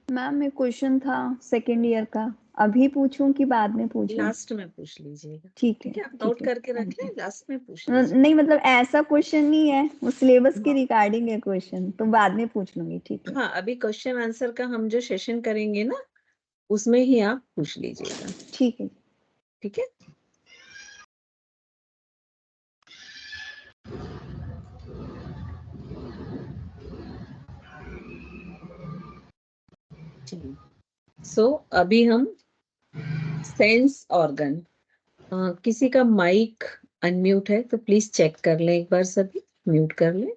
Ma'am में question था second year का, अभी पूछूं कि बाद में पूछूं? लास्ट में पूछ लीजिएगा। ठीक है, आप नोट करके रख लें, लास्ट में पूछ लीजिए। नहीं मतलब ऐसा क्वेश्चन नहीं है, वो सिलेबस के रिगार्डिंग है क्वेश्चन, तो बाद में पूछ लूंगी। ठीक है। हाँ, अभी क्वेश्चन आंसर का हम जो सेशन करेंगे ना, उसमें ही आप पूछ लीजिएगा। ठीक है। ठीक है। सो अभी हम सेंस ऑर्गन, किसी का माइक अनम्यूट है तो प्लीज चेक कर लें एक बार, सभी म्यूट कर लें।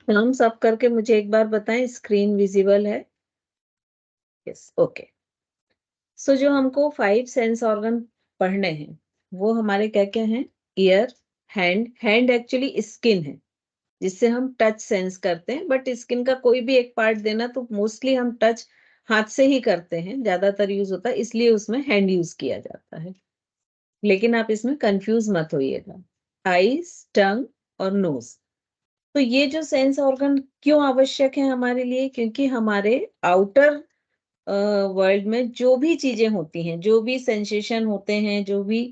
हम सब करके मुझे एक बार बताएं, स्क्रीन विजिबल है? Yes, okay. सो जो हमको 5 सेंस ऑर्गन पढ़ने हैं वो हमारे क्या क्या हैं? ईयर, हैंड एक्चुअली स्किन है जिससे हम टच सेंस करते हैं, बट स्किन का कोई भी एक पार्ट देना तो मोस्टली हम टच हाथ से ही करते हैं, ज्यादातर यूज होता है, इसलिए उसमें हैंड यूज किया जाता है। लेकिन आप इसमें कंफ्यूज मत होइएगा। आईज, टंग और नोज। तो ये जो सेंस ऑर्गन क्यों आवश्यक है हमारे लिए? क्योंकि हमारे आउटर वर्ल्ड में जो भी चीजें होती हैं, जो भी सेंसेशन होते हैं, जो भी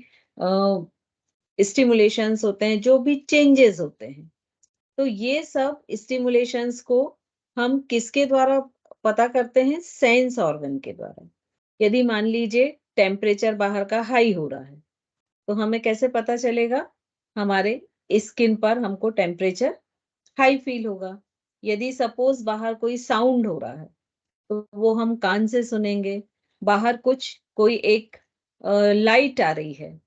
स्टिमुलेशंस होते हैं, जो भी चेंजेस होते हैं, तो ये सब स्टिमुलेशंस को हम किसके द्वारा पता करते हैं? सेंस ऑर्गन के द्वारा। यदि मान लीजिए टेम्परेचर बाहर का हाई हो रहा है तो हमें कैसे पता चलेगा? हमारे स्किन पर हमको टेम्परेचर हाई फील होगा। यदि सपोज बाहर कोई साउंड हो रहा है तो वो हम कान से सुनेंगे। बाहर कुछ कोई एक लाइट आ रही है,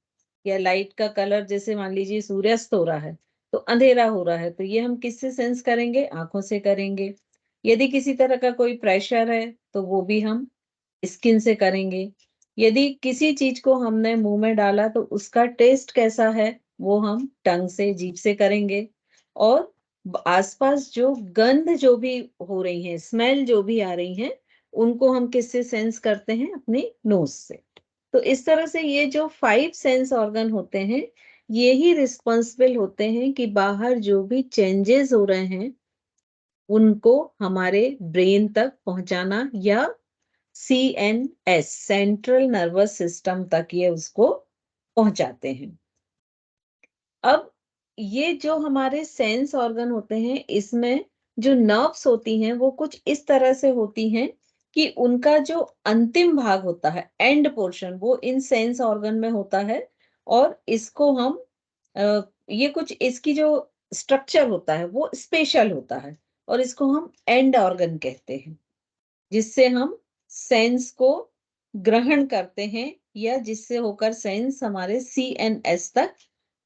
या लाइट का कलर, जैसे मान लीजिए सूर्यास्त हो रहा है तो अंधेरा हो रहा है, तो ये हम किससे सेंस करेंगे? आंखों से करेंगे। यदि किसी तरह का कोई प्रेशर है तो वो भी हम स्किन से करेंगे। यदि किसी चीज को हमने मुंह में डाला तो उसका टेस्ट कैसा है, वो हम टंग से, जीभ से करेंगे। और आसपास जो गंध जो भी हो रही है, स्मेल जो भी आ रही है, उनको हम किससे सेंस करते हैं? अपने नोज से। तो इस तरह से ये जो 5 सेंस ऑर्गन होते हैं, ये ही रिस्पॉन्सिबल होते हैं कि बाहर जो भी चेंजेस हो रहे हैं उनको हमारे ब्रेन तक पहुंचाना, या CNS, सेंट्रल नर्वस सिस्टम तक ये उसको पहुंचाते हैं। अब ये जो हमारे सेंस ऑर्गन होते हैं, इसमें जो नर्व्स होती हैं वो कुछ इस तरह से होती हैं कि उनका जो अंतिम भाग होता है, एंड पोर्शन, वो इन सेंस ऑर्गन में होता है। और इसको हम ये कुछ इसकी जो स्ट्रक्चर होता है वो स्पेशल होता है, और इसको हम एंड ऑर्गन कहते हैं, जिससे हम सेंस को ग्रहण करते हैं, या जिससे होकर सेंस हमारे CNS तक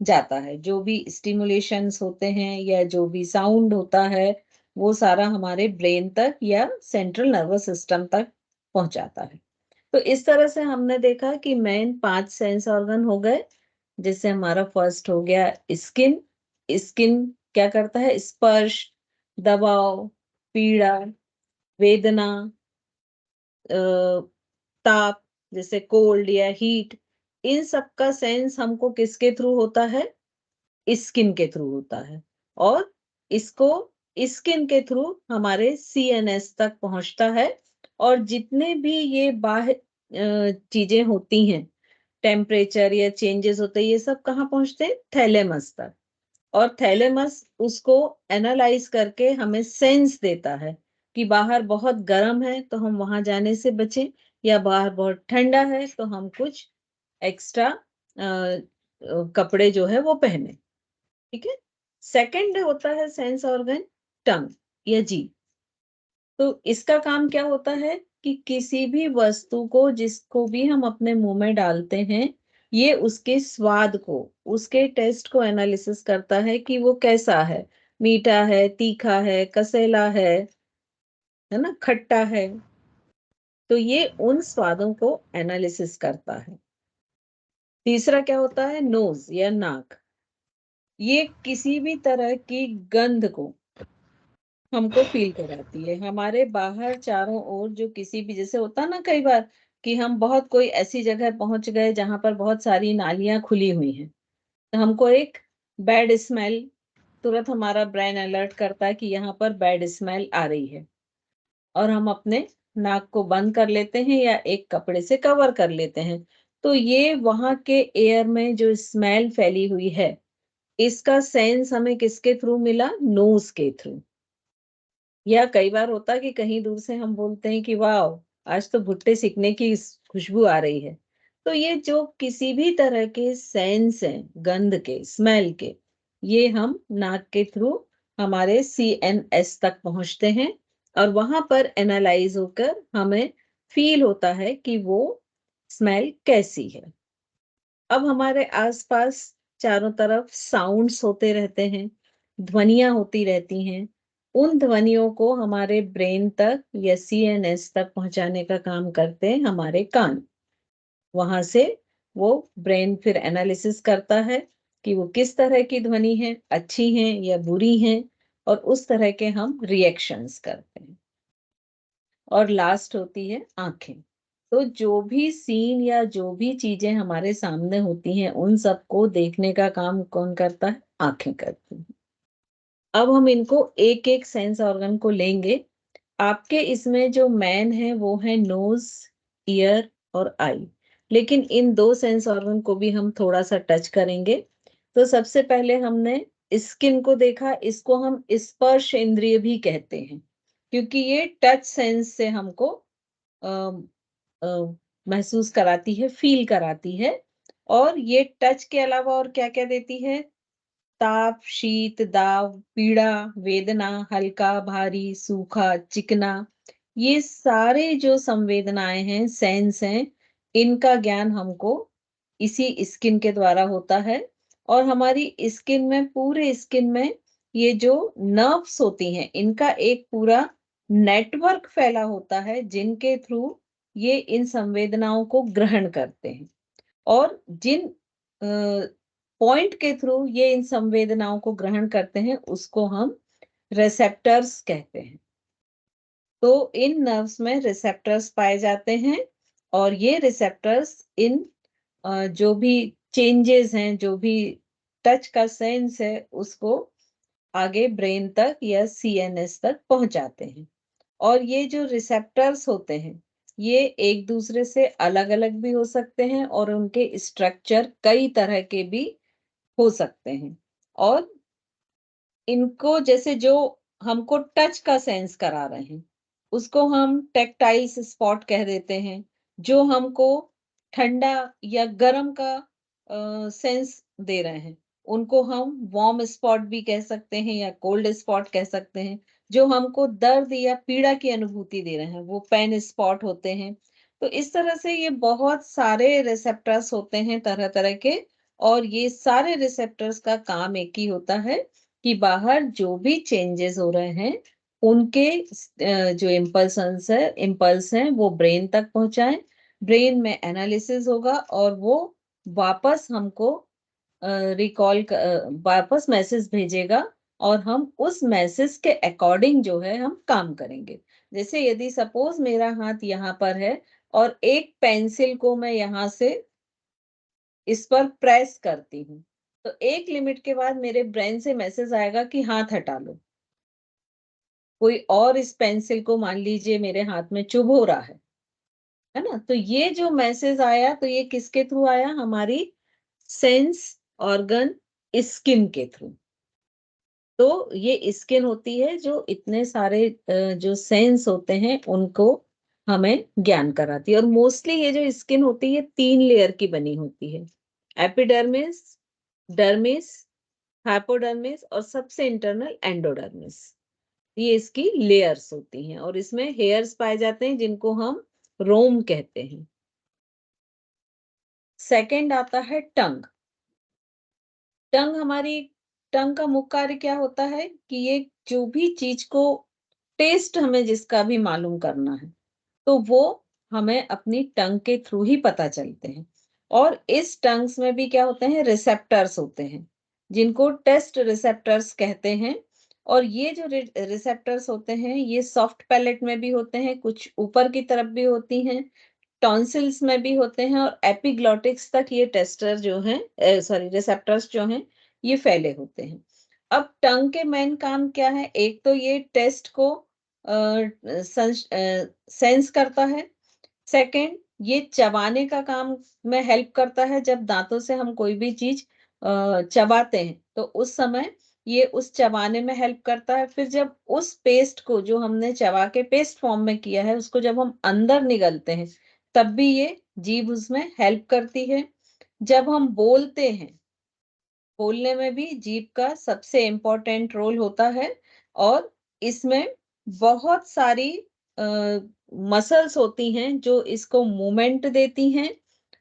जाता है। जो भी स्टिमुलेशंस होते हैं या जो भी साउंड होता है, वो सारा हमारे ब्रेन तक या सेंट्रल नर्वस सिस्टम तक पहुंचाता है। तो इस तरह से हमने देखा कि मेन 5 सेंस ऑर्गन हो गए। जैसे हमारा फर्स्ट हो गया स्किन। स्किन क्या करता है? स्पर्श, दबाव, पीड़ा, वेदना, ताप, जैसे कोल्ड या हीट, इन सब का सेंस हमको किसके थ्रू होता है? स्किन के थ्रू होता है। और इसको स्किन के थ्रू हमारे CNS तक पहुंचता है। और जितने भी ये बाह्य चीजें होती हैं, टेम्परेचर या चेंजेस होते हैं, ये सब कहाँ पहुंचते हैं? थैलेमस तक। और थैलेमस उसको एनालाइज करके हमें सेंस देता है कि बाहर बहुत गर्म है तो हम वहां जाने से बचें, या बाहर बहुत ठंडा है तो हम कुछ एक्स्ट्रा कपड़े जो है वो पहने। ठीक है। सेकंड होता है सेंस ऑर्गन टंग या जीभ। तो इसका काम क्या होता है कि किसी भी वस्तु को, जिसको भी हम अपने मुंह में डालते हैं, ये उसके स्वाद को, उसके टेस्ट को एनालिसिस करता है कि वो कैसा है, मीठा है, तीखा है, कसैला है ना, खट्टा है। तो ये उन स्वादों को एनालिसिस करता है। तीसरा क्या होता है? नोज या नाक। ये किसी भी तरह की गंध को हमको फील कराती है। हमारे बाहर चारों ओर जो किसी भी, जैसे होता ना कई बार कि हम बहुत कोई ऐसी जगह पहुंच गए जहां पर बहुत सारी नालियां खुली हुई हैं, तो हमको एक बैड स्मेल, तुरंत हमारा ब्रेन अलर्ट करता है कि यहाँ पर बैड स्मेल आ रही है। और हम अपने नाक को बंद कर लेते हैं या एक कपड़े से कवर कर लेते हैं, तो ये वहां के एयर में जो स्मेल फैली हुई है, इसका सेंस हमें किसके थ्रू मिला? नोज के थ्रू। या कई बार होता है कि कहीं दूर से हम बोलते हैं कि वाह, आज तो भुट्टे सिकने की खुशबू आ रही है। तो ये जो किसी भी तरह के सेंस हैं, गंध के, स्मेल के, ये हम नाक के थ्रू हमारे CNS तक पहुंचते हैं और वहां पर एनालाइज होकर हमें फील होता है कि वो स्मेल कैसी है। अब हमारे आसपास चारों तरफ साउंड्स होते रहते हैं, ध्वनियां होती रहती हैं। उन ध्वनियों को हमारे ब्रेन तक या CNS तक पहुंचाने का काम करते हैं हमारे कान। वहां से वो ब्रेन फिर एनालिसिस करता है कि वो किस तरह की ध्वनि है, अच्छी है या बुरी है, और उस तरह के हम रिएक्शंस करते हैं। और लास्ट होती है आंखें। तो जो भी सीन या जो भी चीजें हमारे सामने होती हैं, उन सबको देखने का काम कौन करता है? आंखें करती हैं। अब हम इनको एक एक सेंस ऑर्गन को लेंगे। आपके इसमें जो मैन है वो है नोज, ईयर और आई। लेकिन इन दो सेंस ऑर्गन को भी हम थोड़ा सा टच करेंगे। तो सबसे पहले हमने स्किन को देखा, इसको हम स्पर्श इंद्रिय भी कहते हैं, क्योंकि ये टच सेंस से हमको अ, अ, महसूस कराती है, फील कराती है। और ये टच के अलावा और क्या क्या देती है? ताप, शीत, दाव, पीड़ा, वेदना, हल्का, भारी, सूखा, चिकना, ये सारे जो संवेदनाएं हैं, सेंस हैं, इनका ज्ञान हमको इसी स्किन के द्वारा होता है। और हमारी स्किन में, पूरे स्किन में ये जो नर्व्स होती हैं, इनका एक पूरा नेटवर्क फैला होता है, जिनके थ्रू ये इन संवेदनाओं को ग्रहण करते हैं। और जिन पॉइंट के थ्रू ये इन संवेदनाओं को ग्रहण करते हैं, उसको हम रिसेप्टर्स कहते हैं। तो इन नर्व्स में रिसेप्टर्स पाए जाते हैं, और ये रिसेप्टर्स इन जो भी चेंजेस हैं, जो भी टच का सेंस है, उसको आगे ब्रेन तक या CNS तक पहुंचाते हैं। और ये जो रिसेप्टर्स होते हैं, ये एक दूसरे से अलग अलग भी हो सकते हैं, और उनके स्ट्रक्चर कई तरह के भी हो सकते हैं। और इनको, जैसे जो हमको टच का सेंस करा रहे हैं, उसको हम टेक्टाइल स्पॉट कह देते हैं। जो हमको ठंडा या गर्म का सेंस दे रहे हैं, उनको हम वार्म स्पॉट भी कह सकते हैं या कोल्ड स्पॉट कह सकते हैं। जो हमको दर्द या पीड़ा की अनुभूति दे रहे हैं, वो पेन स्पॉट होते हैं। तो इस तरह से ये बहुत सारे रिसेप्टर्स होते हैं, तरह तरह के। और ये सारे रिसेप्टर्स का काम एक ही होता है कि बाहर जो भी चेंजेस हो रहे हैं, उनके जो इम्पल्स हैं वो ब्रेन तक पहुंचाएं। ब्रेन में एनालिसिस होगा और वो वापस हमको वापस मैसेज भेजेगा, और हम उस मैसेज के अकॉर्डिंग जो है हम काम करेंगे। जैसे यदि सपोज मेरा हाथ यहाँ पर है और एक पेंसिल को मैं यहाँ से इस पर प्रेस करती हूँ, तो एक लिमिट के बाद मेरे ब्रेन से मैसेज आएगा कि हाथ हटा लो। कोई और इस पेंसिल को मान लीजिए मेरे हाथ में चुभ हो रहा है ना? तो ये जो मैसेज आया, तो ये किसके थ्रू आया? हमारी सेंस ऑर्गन स्किन के थ्रू। तो ये स्किन होती है जो इतने सारे जो सेंस होते हैं, उनको हमें ज्ञान कराती है। और मोस्टली ये जो स्किन होती है, 3 लेयर की बनी होती है: एपिडर्मिस, डर्मिस, हाइपोडर्मिस, और सबसे इंटरनल एंडोडर्मिस। ये इसकी लेयर्स होती हैं, और इसमें हेयर्स पाए जाते हैं, जिनको हम रोम कहते हैं। सेकंड आता है टंग। टंग का मुख्य कार्य क्या होता है कि ये जो भी चीज को, टेस्ट हमें जिसका भी मालूम करना है, तो वो हमें अपनी टंग के थ्रू ही पता चलते हैं। और इस टंग्स में भी क्या होते हैं? रिसेप्टर्स होते हैं, जिनको टेस्ट रिसेप्टर्स कहते हैं। और ये जो रिसेप्टर्स होते हैं, ये सॉफ्ट पैलेट में भी होते हैं, कुछ ऊपर की तरफ भी होती हैं, टॉन्सिल्स में भी होते हैं, और एपिग्लॉटिक्स तक ये टेस्टर जो हैं, सॉरी, रिसेप्टर्स जो हैं, ये फैले होते हैं। अब टंग के मेन काम क्या है? एक तो ये टेस्ट को सेंस करता है। सेकंड, ये चबाने का काम में हेल्प करता है। जब दांतों से हम कोई भी चीज चबाते हैं तो उस समय ये उस चबाने में हेल्प करता है। फिर जब उस पेस्ट को जो हमने चबा के पेस्ट फॉर्म में किया है उसको जब हम अंदर निगलते हैं तब भी ये जीभ उसमें हेल्प करती है। जब हम बोलते हैं, बोलने में भी जीभ का सबसे इम्पोर्टेंट रोल होता है और इसमें बहुत सारी मसल्स होती हैं जो इसको मूवमेंट देती हैं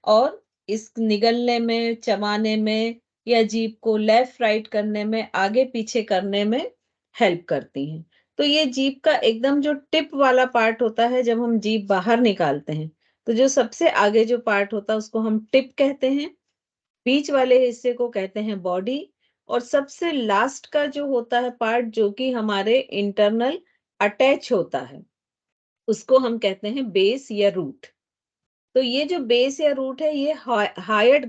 और इस निगलने में, चबाने में या जीभ को लेफ्ट राइट करने में, आगे पीछे करने में हेल्प करती हैं। तो ये जीभ का एकदम जो टिप वाला पार्ट होता है, जब हम जीभ बाहर निकालते हैं तो जो सबसे आगे जो पार्ट होता है उसको हम टिप कहते हैं, बीच वाले हिस्से को कहते हैं बॉडी, और सबसे लास्ट का जो होता है पार्ट जो कि हमारे इंटरनल अटैच होता है उसको हम कहते हैं बेस या रूट। तो ये जो बेस या रूट है ये हायर्ड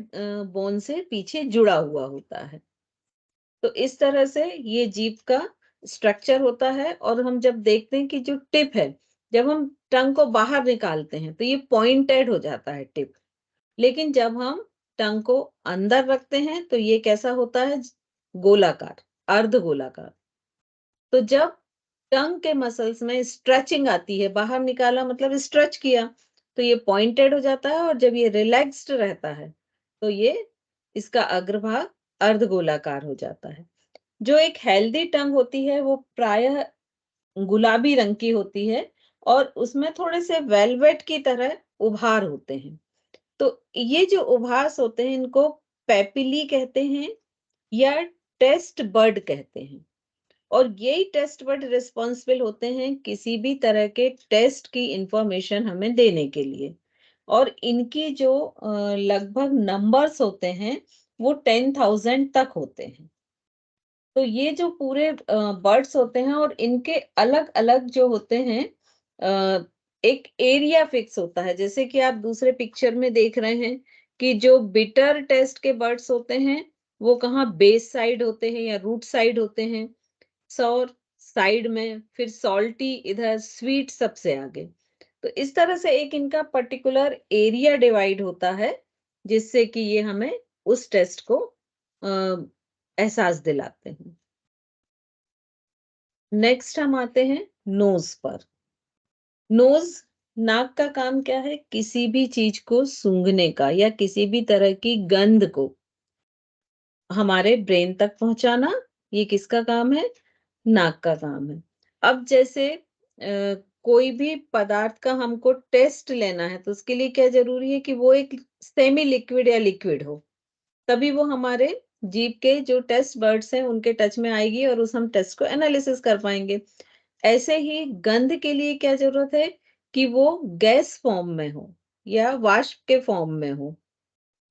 बोन से पीछे जुड़ा हुआ होता है। तो इस तरह से ये जीभ का स्ट्रक्चर होता है। और हम जब देखते हैं कि जो टिप है, जब हम टंग को बाहर निकालते हैं तो ये पॉइंटेड हो जाता है टिप, लेकिन जब हम टंग को अंदर रखते हैं तो ये कैसा होता है, गोलाकार, अर्ध गोलाकार। तो जब टंग के मसल्स में स्ट्रेचिंग आती है, बाहर निकाला मतलब स्ट्रेच किया, तो ये पॉइंटेड हो जाता है, और जब ये रिलैक्स्ड रहता है तो ये इसका अग्रभाग अर्ध गोलाकार हो जाता है। जो एक हेल्दी टंग होती है वो प्रायः गुलाबी रंग की होती है और उसमें थोड़े से वेलवेट की तरह उभार होते हैं। तो ये जो उभास होते हैं इनको पेपिली कहते हैं या टेस्ट बर्ड कहते हैं। और यही टेस्ट बर्ड रिस्पॉन्सिबल होते हैं किसी भी तरह के टेस्ट की इंफॉर्मेशन हमें देने के लिए। और इनकी जो लगभग नंबर्स होते हैं वो 10,000 तक होते हैं। तो ये जो पूरे बर्ड्स होते हैं और इनके अलग अलग जो होते हैं, एक एरिया फिक्स होता है। जैसे कि आप दूसरे पिक्चर में देख रहे हैं कि जो बिटर टेस्ट के बर्ड्स होते हैं वो कहाँ बेस साइड होते हैं या रूट साइड होते हैं, सौर साइड में, फिर सॉल्टी इधर, स्वीट सबसे आगे। तो इस तरह से एक इनका पर्टिकुलर एरिया डिवाइड होता है जिससे कि ये हमें उस टेस्ट को एहसास दिलाते हैं। नेक्स्ट हम आते हैं नोज पर। नोज, नाक का काम क्या है, किसी भी चीज को सूंघने का या किसी भी तरह की गंध को हमारे ब्रेन तक पहुंचाना, ये किसका काम है, नाक का काम है। अब जैसे कोई भी पदार्थ का हमको टेस्ट लेना है तो उसके लिए क्या जरूरी है कि वो एक सेमी लिक्विड या लिक्विड हो, तभी वो हमारे जीभ के जो टेस्ट बर्ड्स हैं उनके टच में आएगी और उस हम टेस्ट को एनालिसिस कर पाएंगे। ऐसे ही गंध के लिए क्या जरूरत है कि वो गैस फॉर्म में हो या वाष्प के फॉर्म में हो,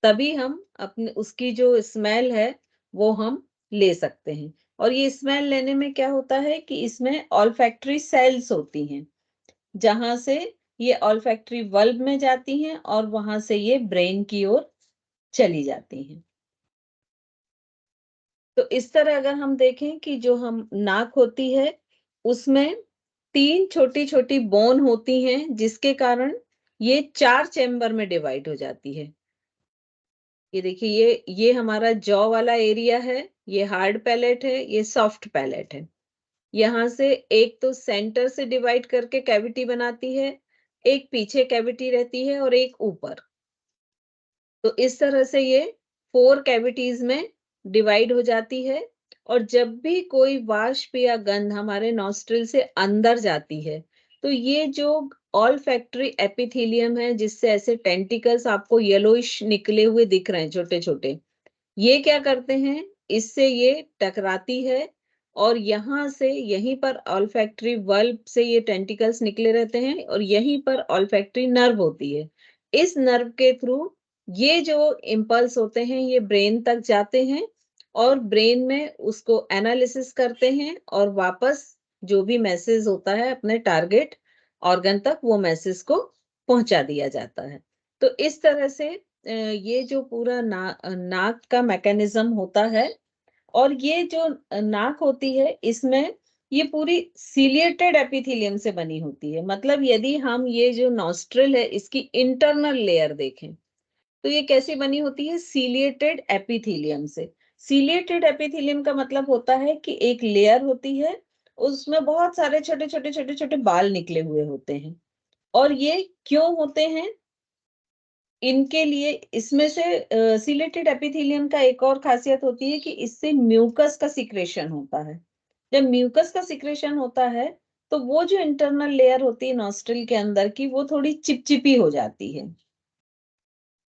तभी हम अपने उसकी जो स्मेल है वो हम ले सकते हैं। और ये स्मेल लेने में क्या होता है कि इसमें ऑल्फैक्टरी सेल्स होती हैं जहां से ये ऑल्फैक्टरी बल्ब में जाती हैं और वहां से ये ब्रेन की ओर चली जाती हैं। तो इस तरह अगर हम देखें कि जो हम नाक होती है उसमें 3 छोटी-छोटी बोन होती हैं जिसके कारण ये 4 चैम्बर में डिवाइड हो जाती है। ये देखिए, ये हमारा जॉ वाला एरिया है, ये हार्ड पैलेट है, ये सॉफ्ट पैलेट है। यहाँ से एक तो सेंटर से डिवाइड करके कैविटी बनाती है, एक पीछे कैविटी रहती है और एक ऊपर। तो इस तरह से ये 4 कैविटीज में डिवाइड हो जाती है। और जब भी कोई वाष्प या गंध हमारे नॉस्ट्रिल से अंदर जाती है तो ये जो ऑल्फैक्टरी एपिथेलियम है, जिससे ऐसे टेंटिकल्स आपको येलोइश निकले हुए दिख रहे हैं छोटे छोटे, ये क्या करते हैं, इससे ये टकराती है और यहाँ से यहीं पर ऑल्फैक्टरी बल्ब से ये टेंटिकल्स निकले रहते हैं और यहीं पर ऑल्फैक्टरी नर्व होती है। इस नर्व के थ्रू ये जो इम्पल्स होते हैं ये ब्रेन तक जाते हैं और ब्रेन में उसको एनालिसिस करते हैं और वापस जो भी मैसेज होता है अपने टारगेट ऑर्गन तक वो मैसेज को पहुंचा दिया जाता है। तो इस तरह से ये जो पूरा नाक का मैकेनिज्म होता है। और ये जो नाक होती है इसमें ये पूरी सीलिएटेड एपिथेलियम से बनी होती है। मतलब यदि हम ये जो नॉस्ट्रिल है इसकी इंटरनल लेयर देखें तो ये कैसी बनी होती है? सीलिएटेड एपिथेलियम से। सीलिएटेड एपिथेलियम का मतलब होता है कि एक लेयर होती है, उसमें बहुत सारे छोटे छोटे छोटे छोटे बाल निकले हुए होते हैं। और ये क्यों होते हैं? इनके लिए इसमें से सीलेटेड एपिथेलियम का एक और खासियत होती है कि इससे म्यूकस का सिक्रेशन होता है। जब म्यूकस का सिक्रेशन होता है तो वो जो इंटरनल लेयर होती है नॉस्ट्रिल के अंदर की वो थोड़ी चिपचिपी हो जाती है।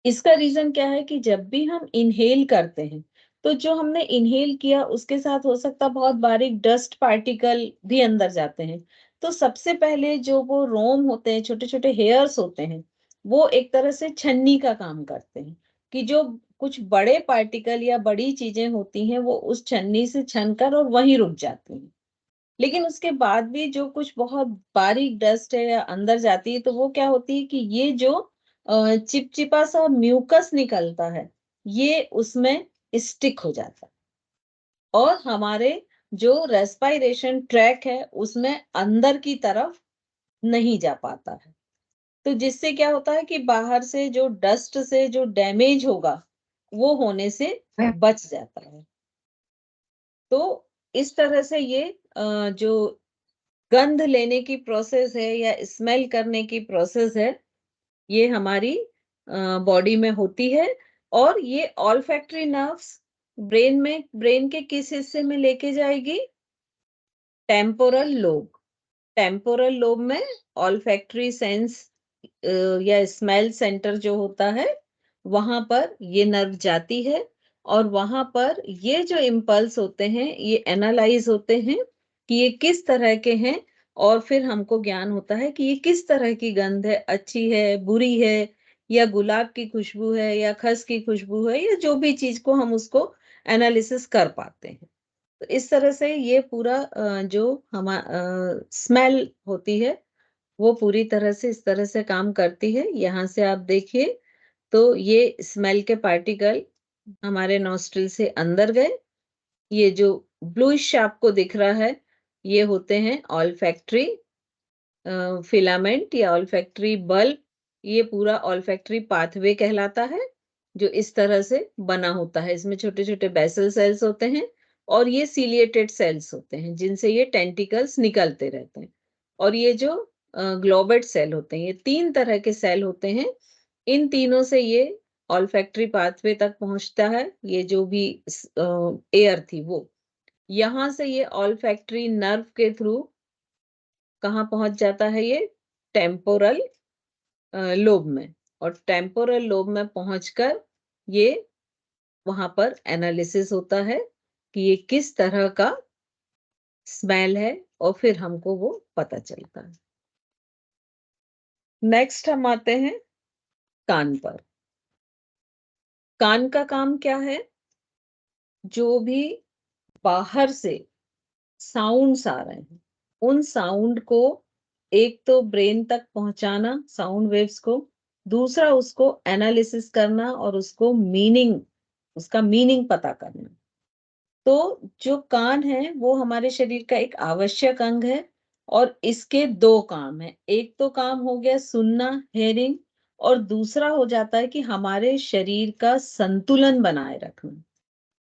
इसका रीजन क्या है कि जब भी हम इनहेल करते हैं तो जो हमने इनहेल किया उसके साथ हो सकता बहुत बारीक डस्ट पार्टिकल भी अंदर जाते हैं। तो सबसे पहले जो वो रोम होते हैं, छोटे छोटे हेयर्स होते हैं, वो एक तरह से छन्नी का काम करते हैं कि जो कुछ बड़े पार्टिकल या बड़ी चीजें होती हैं वो उस छन्नी से छनकर और वहीं रुक जाती हैं। लेकिन उसके बाद भी जो कुछ बहुत बारीक डस्ट है या अंदर जाती है तो वो क्या होती है कि ये जो चिपचिपा सा म्यूकस निकलता है ये उसमें स्टिक हो जाता है और हमारे जो रेस्पिरेशन ट्रैक है उसमें अंदर की तरफ नहीं जा पाता है। तो जिससे क्या होता है कि बाहर से जो डस्ट से जो डैमेज होगा वो होने से बच जाता है। तो इस तरह से ये जो गंध लेने की प्रोसेस है या स्मेल करने की प्रोसेस है ये हमारी बॉडी में होती है। और ये ऑल्फैक्टरी नर्व्स ब्रेन के किस हिस्से में लेके जाएगी? Temporal lobe. टेम्पोरल लोब में ऑल्फैक्टरी सेंस या स्मेल सेंटर जो होता है वहां पर ये नर्व जाती है और वहां पर ये जो इम्पल्स होते हैं ये एनालाइज होते हैं कि ये किस तरह के हैं और फिर हमको ज्ञान होता है कि ये किस तरह की गंध है, अच्छी है, बुरी है, या गुलाब की खुशबू है या खस की खुशबू है, या जो भी चीज को हम उसको एनालिसिस कर पाते हैं। तो इस तरह से ये पूरा जो हम स्मेल होती है वो पूरी तरह से इस तरह से काम करती है। यहाँ से आप देखिए तो ये स्मेल के पार्टिकल हमारे नॉस्ट्रिल से अंदर गए। ये जो ब्लूइश आपको दिख रहा है ये होते हैं ऑल्फैक्टरी फिलामेंट या ऑल्फैक्टरी बल्ब। ये पूरा ऑल्फैक्टरी पाथवे कहलाता है जो इस तरह से बना होता है। इसमें छोटे छोटे बेसल सेल्स होते हैं और ये सीलिएटेड सेल्स होते हैं जिनसे ये टेंटिकल्स निकलते रहते हैं। और ये जो ग्लोबेट सेल होते हैं ये 3 तरह के सेल होते हैं। इन तीनों से ये ऑल्फैक्टरी पाथवे तक पहुंचता है। ये जो भी एयर थी वो यहां से ये ऑल्फैक्टरी नर्व के थ्रू कहाँ पहुंच जाता है? ये टेम्पोरल लोब में। और टेम्पोरल लोब में पहुंचकर ये वहां पर एनालिसिस होता है कि ये किस तरह का स्मेल है और फिर हमको वो पता चलता है। नेक्स्ट हम आते हैं कान पर। कान का काम क्या है? जो भी बाहर से साउंड्स आ रहे हैं उन साउंड को एक तो ब्रेन तक पहुंचाना साउंड वेव्स को, दूसरा उसको एनालिसिस करना और उसका मीनिंग पता करना। तो जो कान है वो हमारे शरीर का एक आवश्यक अंग है और इसके 2 काम है। एक तो काम हो गया सुनना, हेयरिंग, और दूसरा हो जाता है कि हमारे शरीर का संतुलन बनाए रखना।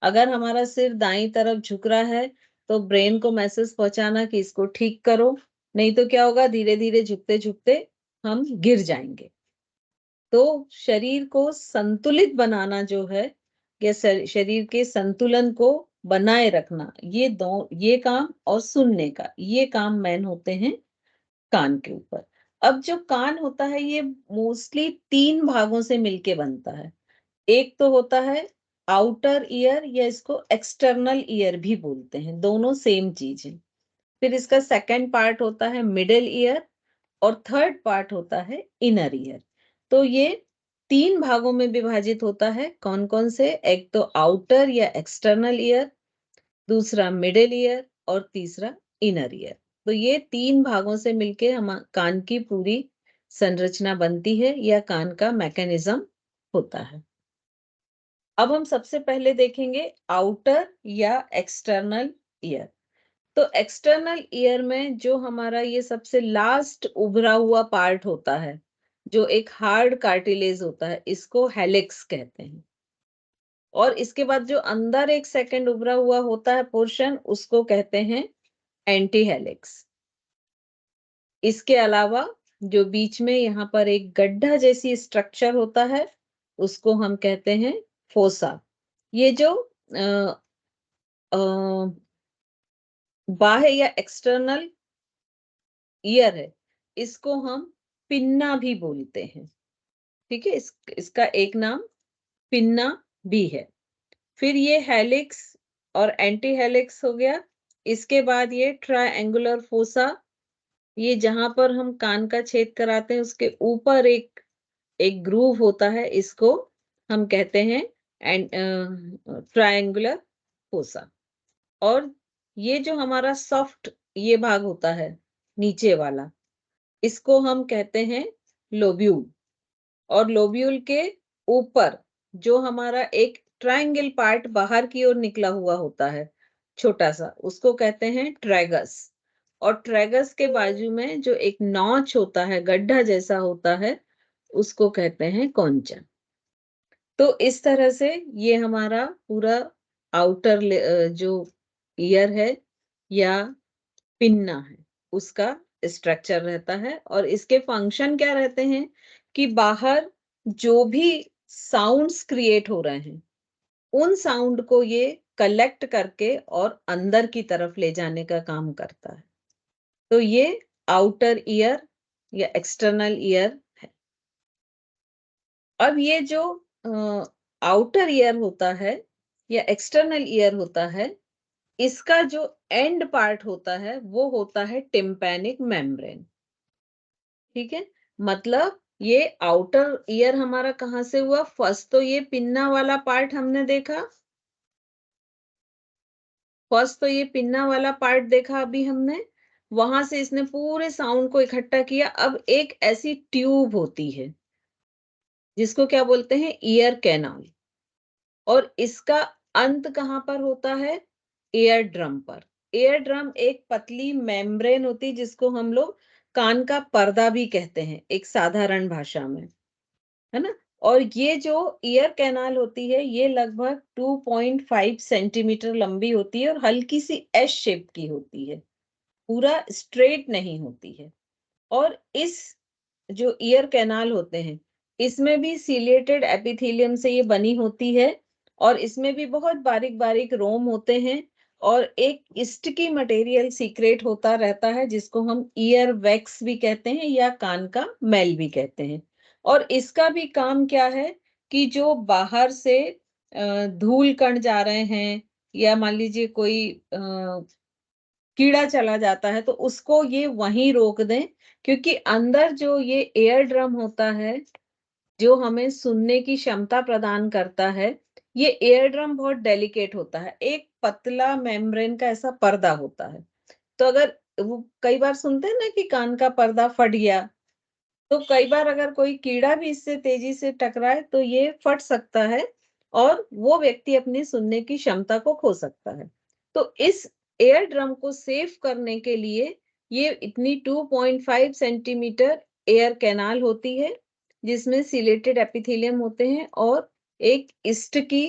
अगर हमारा सिर दाईं तरफ झुक रहा है तो ब्रेन को मैसेज पहुंचाना कि इसको ठीक करो, नहीं तो क्या होगा, धीरे धीरे झुकते झुकते हम गिर जाएंगे। तो शरीर को संतुलित बनाना जो है या शरीर के संतुलन को बनाए रखना, ये काम और सुनने का ये काम मेन होते हैं कान के ऊपर। अब जो कान होता है ये मोस्टली 3 भागों से मिलके बनता है। एक तो होता है आउटर ईयर या इसको एक्सटर्नल ईयर भी बोलते हैं, दोनों सेम चीज है। फिर इसका सेकंड पार्ट होता है मिडिल ईयर और थर्ड पार्ट होता है इनर ईयर। तो ये 3 भागों में विभाजित होता है। कौन कौन से? एक तो आउटर या एक्सटर्नल ईयर, दूसरा मिडिल ईयर और तीसरा इनर ईयर। तो ये 3 भागों से मिलके हम कान की पूरी संरचना बनती है या कान का मैकेनिज्म होता है। अब हम सबसे पहले देखेंगे आउटर या एक्सटर्नल ईयर। तो एक्सटर्नल ईयर में जो हमारा ये सबसे लास्ट उभरा हुआ पार्ट होता है, जो एक हार्ड कार्टिलेज होता है, इसको हेलिक्स कहते हैं। और इसके बाद जो अंदर एक सेकंड उभरा हुआ होता है पोर्शन, उसको कहते हैं एंटी हेलिक्स। इसके अलावा जो बीच में यहाँ पर एक गड्ढा जैसी स्ट्रक्चर होता है, उसको हम कहते हैं फोसा। ये जो बाह्य या एक्सटर्नल ईयर है, इसको हम पिन्ना भी बोलते हैं। ठीक है, इसका एक नाम पिन्ना भी है। फिर ये हेलिक्स और एंटी हेलिक्स हो गया। इसके बाद ये ट्रायंगुलर फोसा, ये जहां पर हम कान का छेद कराते हैं उसके ऊपर एक ग्रूव होता है, इसको हम कहते हैं ट्रायंगुलर फोसा। और ये जो हमारा सॉफ्ट ये भाग होता है नीचे वाला, इसको हम कहते हैं लोब्यूल। और लोब्यूल के ऊपर जो हमारा एक ट्रायंगल पार्ट बाहर की ओर निकला हुआ होता है छोटा सा, उसको कहते हैं ट्रैगस। और ट्रैगस के बाजू में जो एक नॉच होता है, गड्ढा जैसा होता है, उसको कहते हैं कॉन्चा। तो इस तरह से ये हमारा पूरा आउटर जो ईयर है या पिन्ना है, उसका स्ट्रक्चर रहता है। और इसके फंक्शन क्या रहते हैं कि बाहर जो भी साउंड्स क्रिएट हो रहे हैं, उन साउंड को ये कलेक्ट करके और अंदर की तरफ ले जाने का काम करता है। तो ये आउटर ईयर या एक्सटर्नल ईयर है। अब ये जो आउटर ईयर होता है या एक्सटर्नल ईयर होता है, इसका जो एंड पार्ट होता है वो होता है टिम्पैनिक मेम्ब्रेन। ठीक है, मतलब ये आउटर ईयर हमारा कहाँ से हुआ? फर्स्ट तो ये पिन्ना वाला पार्ट हमने देखा, फर्स्ट तो ये पिन्ना वाला पार्ट देखा अभी हमने, वहां से इसने पूरे साउंड को इकट्ठा किया। अब एक ऐसी ट्यूब होती है जिसको क्या बोलते हैं? Ear canal. और इसका अंत कहाँ पर होता है? एयर ड्रम पर। एयर ड्रम एक पतली मेम्ब्रेन होती है जिसको हम लोग कान का पर्दा भी कहते हैं एक साधारण भाषा में, है ना। और ये जो ईयर कैनाल होती है, ये लगभग 2.5 सेंटीमीटर लंबी होती है और हल्की सी एस शेप की होती है, पूरा स्ट्रेट नहीं होती है। और इस जो ईयर कैनाल होते हैं, इसमें भी सीलिएटेड एपिथेलियम से ये बनी होती है। और इसमें भी बहुत बारीक बारीक रोम होते हैं और एक स्टिकी मटेरियल सीक्रेट होता रहता है जिसको हम ईयर वैक्स भी कहते हैं या कान का मैल भी कहते हैं। और इसका भी काम क्या है कि जो बाहर से धूल कण जा रहे हैं या मान लीजिए कोई कीड़ा चला जाता है, तो उसको ये वहीं रोक दें। क्योंकि अंदर जो ये एयर ड्रम होता है जो हमें सुनने की क्षमता प्रदान करता है, ये एयर ड्रम बहुत डेलिकेट होता है, एक पतला मेम्ब्रेन का ऐसा पर्दा होता है। तो अगर वो कई बार सुनते हैं ना कि कान का पर्दा फट गया, तो कई बार अगर कोई कीड़ा भी इससे तेजी से टकराए तो ये फट सकता है और वो व्यक्ति अपनी सुनने की क्षमता को खो सकता है। तो इस एयर ड्रम को सेव करने के लिए ये इतनी 2.5 सेंटीमीटर एयर कैनाल होती है जिसमें सिलेटेड एपिथेलियम होते हैं और एक स्टिकी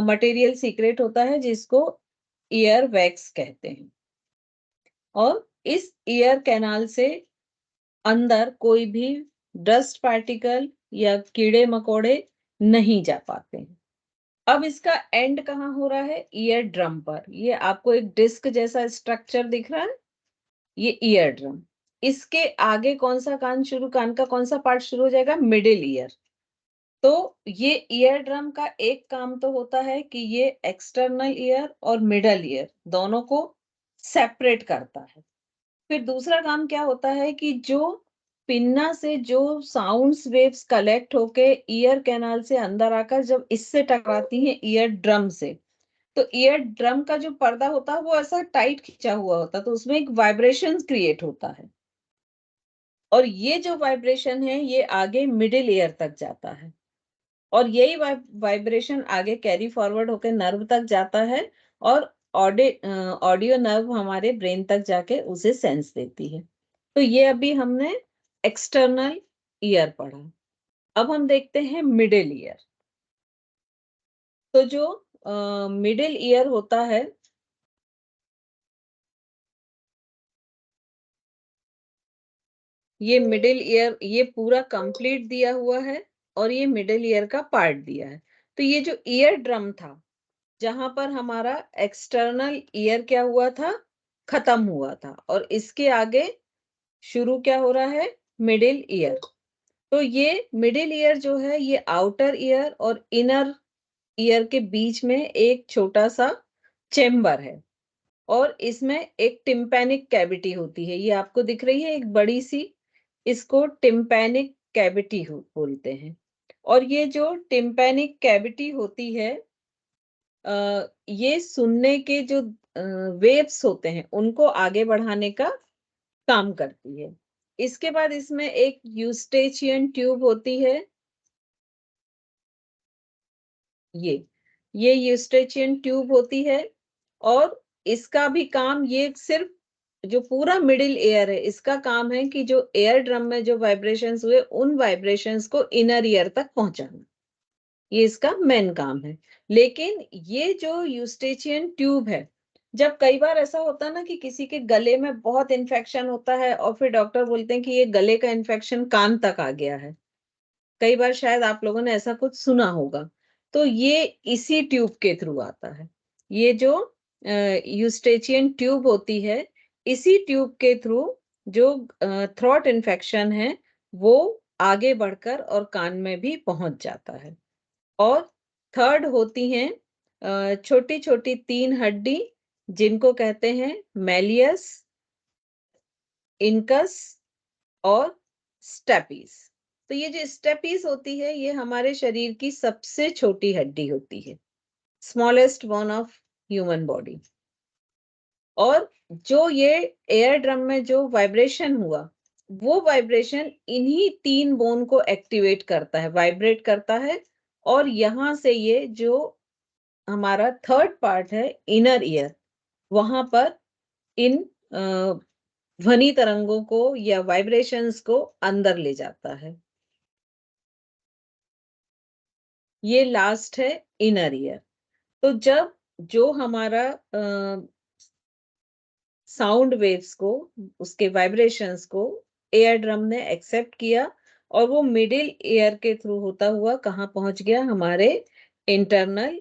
मटेरियल सीक्रेट होता है जिसको ईयर वैक्स कहते हैं। और इस ईयर कैनाल से अंदर कोई भी डस्ट पार्टिकल या कीड़े मकोड़े नहीं जा पाते हैं। अब इसका एंड कहाँ हो रहा है? ईयर ड्रम पर। ये आपको एक डिस्क जैसा स्ट्रक्चर दिख रहा है, ये ईयर ड्रम। इसके आगे कौन सा कान का कौन सा पार्ट शुरू हो जाएगा? Middle ear. तो ये ईयर ड्रम का एक काम तो होता है कि ये एक्सटर्नल ईयर और मिडल ईयर दोनों को सेपरेट करता है। फिर दूसरा काम क्या होता है कि जो पिन्ना से जो साउंड्स वेव्स कलेक्ट होके ईयर कैनाल से अंदर आकर जब इससे टकराती हैं ईयर ड्रम से, तो ईयर ड्रम का जो पर्दा होता है वो ऐसा टाइट खिंचा हुआ होता है, तो उसमें एक वाइब्रेशन क्रिएट होता है। और ये जो वाइब्रेशन है ये आगे मिडिल ईयर तक जाता है और यही वाइब्रेशन आगे कैरी फॉरवर्ड होकर नर्व तक जाता है और ऑडियो नर्व हमारे ब्रेन तक जाके उसे सेंस देती है। तो ये अभी हमने एक्सटर्नल ईयर पढ़ा। अब हम देखते हैं मिडिल ईयर। तो जो मिडिल ईयर होता है, ये मिडिल ईयर, ये पूरा कंप्लीट दिया हुआ है और ये मिडिल ईयर का पार्ट दिया है। तो ये जो ईयर ड्रम था, जहां पर हमारा एक्सटर्नल ईयर क्या हुआ था, खत्म हुआ था, और इसके आगे शुरू क्या हो रहा है, मिडिल ईयर। तो ये मिडिल ईयर जो है, ये आउटर ईयर और इनर ईयर के बीच में एक छोटा सा चेम्बर है, और इसमें एक टिम्पैनिक कैविटी होती है। ये आपको दिख रही है एक बड़ी सी, इसको टिम्पैनिक कैविटी बोलते हैं। और ये जो टिम्पैनिक कैविटी होती है, ये सुनने के जो वेव्स होते हैं उनको आगे बढ़ाने का काम करती है। इसके बाद इसमें एक यूस्टेचियन ट्यूब होती है, ये यूस्टेचियन ट्यूब होती है, और इसका भी काम, ये सिर्फ जो पूरा मिडिल एयर है, इसका काम है कि जो एयर ड्रम में जो वाइब्रेशंस हुए, उन वाइब्रेशंस को इनर ईयर तक पहुंचाना, ये इसका मेन काम है। लेकिन ये जो यूस्टेचियन ट्यूब है, जब कई बार ऐसा होता है ना कि किसी के गले में बहुत इन्फेक्शन होता है और फिर डॉक्टर बोलते हैं कि ये गले का इन्फेक्शन कान तक आ गया है, कई बार शायद आप लोगों ने ऐसा कुछ सुना होगा, तो ये इसी ट्यूब के थ्रू आता है। ये जो यूस्टेचियन ट्यूब होती है, इसी ट्यूब के थ्रू जो थ्रोट इन्फेक्शन है वो आगे बढ़कर और कान में भी पहुंच जाता है। और थर्ड होती हैं छोटी छोटी 3 हड्डी, जिनको कहते हैं मैलियस, इनकस और स्टेपीज। तो ये जो स्टेपीज होती है, ये हमारे शरीर की सबसे छोटी हड्डी होती है, smallest bone of human body. और जो ये एयर ड्रम में जो वाइब्रेशन हुआ, वो वाइब्रेशन इन्हीं 3 बोन को एक्टिवेट करता है, वाइब्रेट करता है, और यहां से ये जो हमारा थर्ड पार्ट है, इनर ईयर, वहां पर इन ध्वनि तरंगों को या वाइब्रेशंस को अंदर ले जाता है। ये लास्ट है इनर ईयर। तो जब जो हमारा साउंड वेव्स को, उसके वाइब्रेशंस को एयर ड्रम ने एक्सेप्ट किया, और वो मिडिल ईयर के थ्रू होता हुआ कहाँ पहुंच गया, हमारे इंटरनल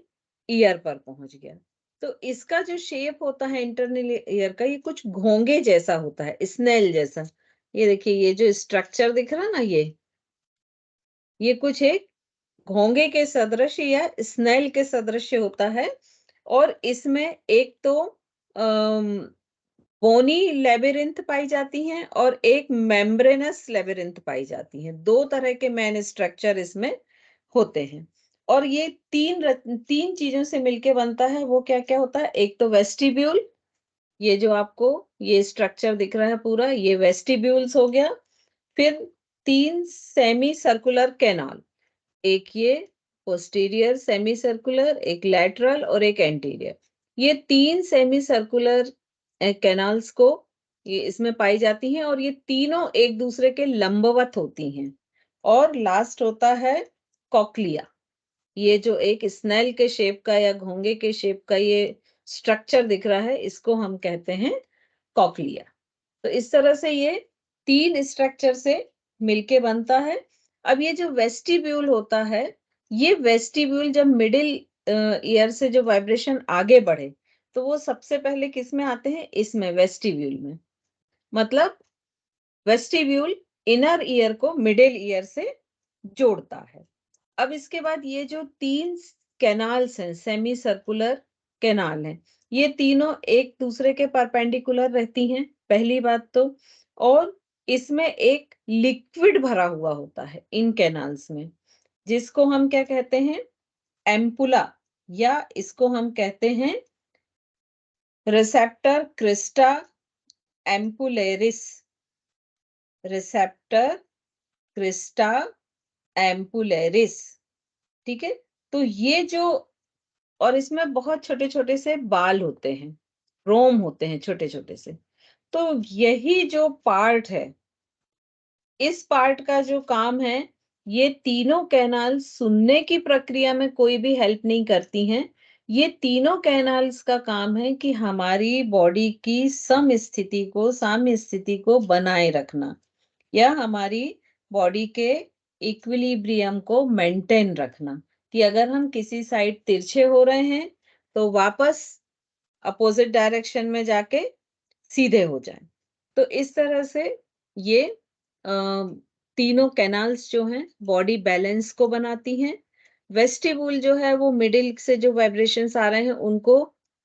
ईयर पर पहुंच गया। तो इसका जो शेप होता है इंटरनल ईयर का, ये कुछ घोंगे जैसा होता है, स्नेल जैसा। ये देखिए, ये जो स्ट्रक्चर दिख रहा है ना, ये कुछ एक घोंगे के सदृश या स्नेल के सदृश होता है। और इसमें एक तो बोनी लेबिरिंथ पाई जाती हैं और एक मेम्ब्रेनस लेबिरिंथ पाई जाती हैं। 2 तरह के मेन स्ट्रक्चर इसमें होते हैं, और ये तीन चीजों से मिलके बनता है। वो क्या क्या होता है, एक तो वेस्टिब्यूल, ये जो आपको ये स्ट्रक्चर दिख रहा है पूरा, ये वेस्टिब्यूल्स हो गया। फिर 3 सेमी सर्कुलर कैनाल, एक ये पोस्टीरियर सेमी सर्कुलर, एक लैटरल और एक एंटीरियर। ये 3 सेमी सर्कुलर कैनाल्स को ये इसमें पाई जाती हैं, और ये तीनों एक दूसरे के लंबवत होती हैं। और लास्ट होता है कॉक्लिया, ये जो एक स्नेल के शेप का या घोंगे के शेप का ये स्ट्रक्चर दिख रहा है, इसको हम कहते हैं कॉक्लिया। तो इस तरह से ये 3 स्ट्रक्चर से मिलके बनता है। अब ये जो वेस्टिब्यूल होता है, ये वेस्टिब्यूल जब मिडिल ईयर से जो वाइब्रेशन आगे बढ़े, तो वो सबसे पहले किस में आते हैं, इसमें वेस्टिब्यूल में। मतलब वेस्टिब्यूल इनर ईयर को मिडिल ईयर से जोड़ता है। अब इसके बाद ये जो 3 कैनाल्स हैं, सेमी सर्कुलर कैनाल हैं, ये तीनों एक दूसरे के परपेंडिकुलर रहती हैं, पहली बात तो। और इसमें एक लिक्विड भरा हुआ होता है इन कैनाल्स में, जिसको हम क्या कहते हैं, एम्पुला, या इसको हम कहते हैं रिसेप्टर क्रिस्टा एम्पुलेरिस, रिसेप्टर क्रिस्टा एम्पुलेरिस। ठीक है, तो ये जो और इसमें बहुत छोटे छोटे से बाल होते हैं, रोम होते हैं छोटे छोटे से। तो यही जो पार्ट है, इस पार्ट का जो काम है, ये तीनों कैनाल सुनने की प्रक्रिया में कोई भी हेल्प नहीं करती हैं। ये तीनों कैनाल्स का काम है कि हमारी बॉडी की समस्थिति को, साम्य स्थिति को बनाए रखना, या हमारी बॉडी के इक्विलिब्रियम को मेंटेन रखना, कि अगर हम किसी साइड तिरछे हो रहे हैं तो वापस अपोजिट डायरेक्शन में जाके सीधे हो जाएं। तो इस तरह से ये तीनों कैनाल्स जो हैं बॉडी बैलेंस को बनाती हैं। वेस्टिब्यूल जो है वो मिडिल से जो वाइब्रेशंस आ रहे हैं उनको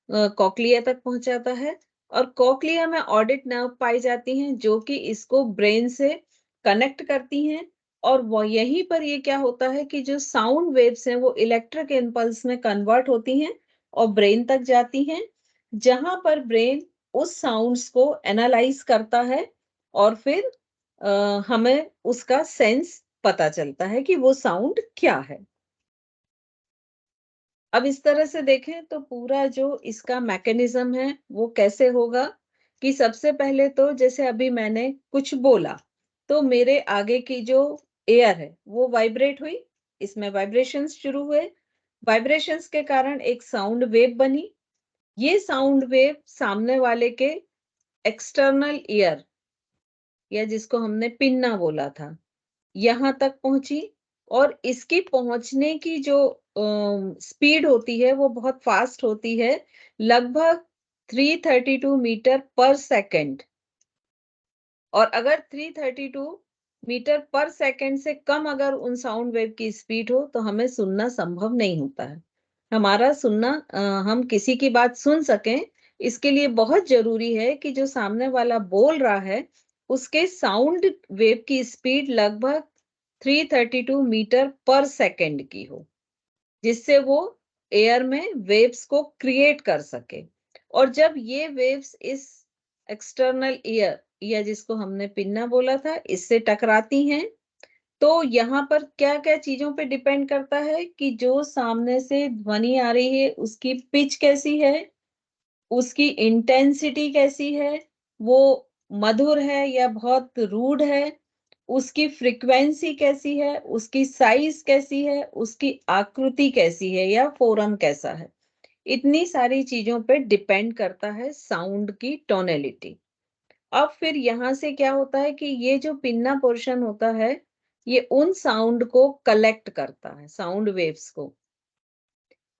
कॉक्लिया तक पहुंचाता है, और कॉक्लिया में ऑडिट नर्व पाई जाती हैं जो कि इसको ब्रेन से कनेक्ट करती हैं। और वो यहीं पर ये क्या होता है कि जो साउंड वेव्स हैं वो इलेक्ट्रिक इम्पल्स में कन्वर्ट होती हैं और ब्रेन तक जाती हैं, जहां पर ब्रेन उस साउंड्स को एनालाइज करता है और फिर हमें उसका सेंस पता चलता है कि वो साउंड क्या है। अब इस तरह से देखें तो पूरा जो इसका मैकेनिज्म है वो कैसे होगा, कि सबसे पहले तो जैसे अभी मैंने कुछ बोला तो मेरे आगे की जो एयर है वो वाइब्रेट हुई, इसमें वाइब्रेशंस शुरू हुए, वाइब्रेशंस के कारण एक साउंड वेव बनी। ये साउंड वेव सामने वाले के एक्सटर्नल ईयर, या जिसको हमने पिन्ना बोला था, यहाँ तक पहुंची। और इसकी पहुंचने की जो स्पीड होती है वो बहुत फास्ट होती है, लगभग 332 मीटर पर सेकंड। और अगर 332 मीटर पर सेकंड से कम अगर उन साउंड वेव की स्पीड हो तो हमें सुनना संभव नहीं होता है। हमारा सुनना, हम किसी की बात सुन सकें, इसके लिए बहुत जरूरी है कि जो सामने वाला बोल रहा है उसके साउंड वेव की स्पीड लगभग 332 मीटर पर सेकंड की हो, जिससे वो एयर में वेव्स को क्रिएट कर सके। और जब ये वेव्स इस एक्सटर्नल ईयर, या जिसको हमने पिन्ना बोला था, इससे टकराती हैं, तो यहाँ पर क्या क्या चीजों पे डिपेंड करता है कि जो सामने से ध्वनि आ रही है उसकी पिच कैसी है, उसकी इंटेंसिटी कैसी है, वो मधुर है या बहुत रूड है, उसकी फ्रीक्वेंसी कैसी है, उसकी साइज कैसी है, उसकी आकृति कैसी है या फोरम कैसा है। इतनी सारी चीजों पे डिपेंड करता है साउंड की टोनेलिटी। अब फिर यहाँ से क्या होता है कि ये जो पिन्ना पोर्शन होता है ये उन साउंड को कलेक्ट करता है, साउंड वेव्स को,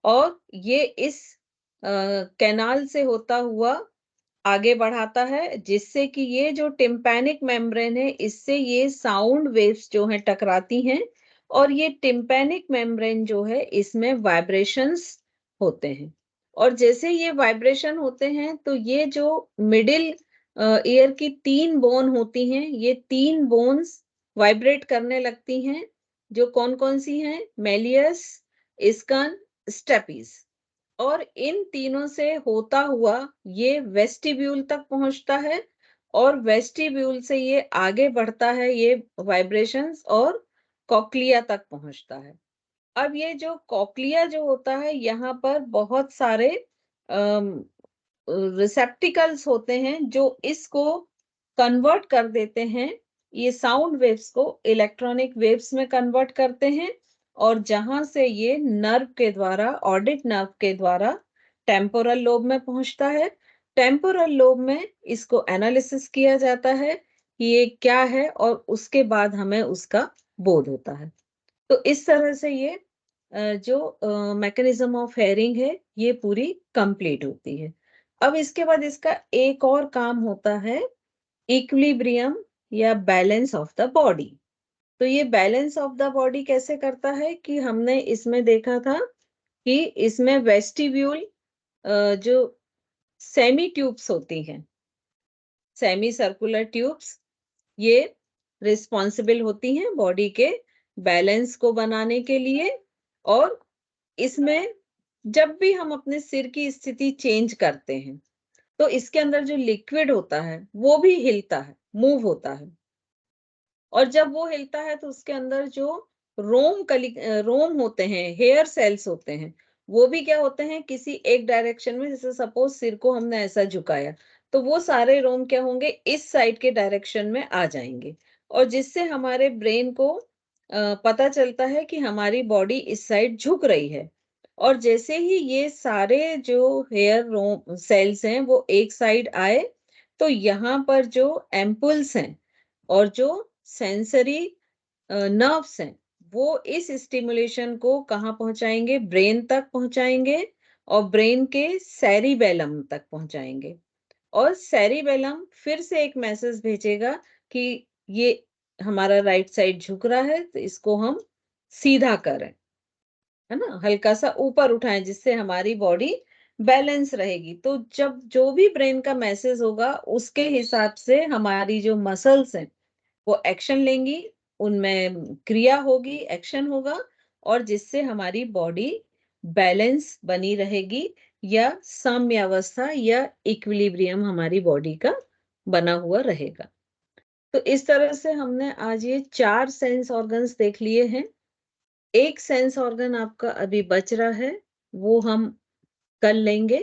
और ये इस कैनाल से होता हुआ आगे बढ़ाता है, जिससे कि ये जो टिम्पैनिक मेम्ब्रेन है इससे ये साउंड वेव्स जो हैं टकराती हैं, और ये टिम्पैनिक मेम्ब्रेन जो है इसमें वाइब्रेशंस होते हैं। और जैसे ये वाइब्रेशन होते हैं तो ये जो मिडिल ईयर की 3 बोन होती हैं, ये 3 बोन्स वाइब्रेट करने लगती हैं, जो कौन कौन सी हैं, मेलियस, स्कन, स्टेपीज। और इन तीनों से होता हुआ ये वेस्टिब्यूल तक पहुंचता है, और वेस्टिब्यूल से ये आगे बढ़ता है, ये वाइब्रेशंस, और कॉक्लिया तक पहुंचता है। अब ये जो कॉक्लिया जो होता है यहाँ पर बहुत सारे रिसेप्टिकल्स होते हैं जो इसको कन्वर्ट कर देते हैं, ये साउंड वेव्स को इलेक्ट्रॉनिक वेव्स में कन्वर्ट करते हैं, और जहां से ये नर्व के द्वारा, ऑडिट नर्व के द्वारा टेम्पोरल लोब में पहुंचता है। टेम्पोरल लोब में इसको एनालिसिस किया जाता है कि ये क्या है, और उसके बाद हमें उसका बोध होता है। तो इस तरह से ये जो मैकेनिज्म ऑफ हेयरिंग है ये पूरी कंप्लीट होती है। अब इसके बाद इसका एक और काम होता है, इक्विलिब्रियम या बैलेंस ऑफ द बॉडी। तो ये बैलेंस ऑफ द बॉडी कैसे करता है कि हमने इसमें देखा था कि इसमें वेस्टिब्यूल जो सेमी ट्यूब्स होती हैं, सेमी सर्कुलर ट्यूब्स, ये रिस्पॉन्सिबल होती हैं बॉडी के बैलेंस को बनाने के लिए। और इसमें जब भी हम अपने सिर की स्थिति चेंज करते हैं तो इसके अंदर जो लिक्विड होता है वो भी हिलता है, मूव होता है। और जब वो हिलता है तो उसके अंदर जो रोम होते हैं, हेयर सेल्स होते हैं, वो भी क्या होते हैं, किसी एक डायरेक्शन में, जैसे सपोज सिर को हमने ऐसा झुकाया, तो वो सारे रोम क्या होंगे, इस साइड के डायरेक्शन में आ जाएंगे, और जिससे हमारे ब्रेन को पता चलता है कि हमारी बॉडी इस साइड झुक रही है। और जैसे ही ये सारे जो हेयर रोम सेल्स हैं वो एक साइड आए, तो यहाँ पर जो एम्पल्स हैं और जो सेंसरी नर्व्स हैं, वो इस स्टिमुलेशन को कहाँ पहुंचाएंगे, ब्रेन तक पहुंचाएंगे, और ब्रेन के सेरिबेलम तक पहुंचाएंगे। और सेरिबेलम फिर से एक मैसेज भेजेगा कि ये हमारा राइट साइड झुक रहा है, तो इसको हम सीधा करें, है ना, हल्का सा ऊपर उठाएं, जिससे हमारी बॉडी बैलेंस रहेगी। तो जब जो भी ब्रेन का मैसेज होगा, उसके हिसाब से हमारी जो मसल्स हैं वो एक्शन लेंगी, उनमें क्रिया होगी, एक्शन होगा, और जिससे हमारी बॉडी बैलेंस बनी रहेगी, या साम्यावस्था या इक्विलिब्रियम हमारी बॉडी का बना हुआ रहेगा। तो इस तरह से हमने आज ये 4 सेंस ऑर्गन्स देख लिए हैं। एक सेंस ऑर्गन आपका अभी बच रहा है, वो हम कल लेंगे।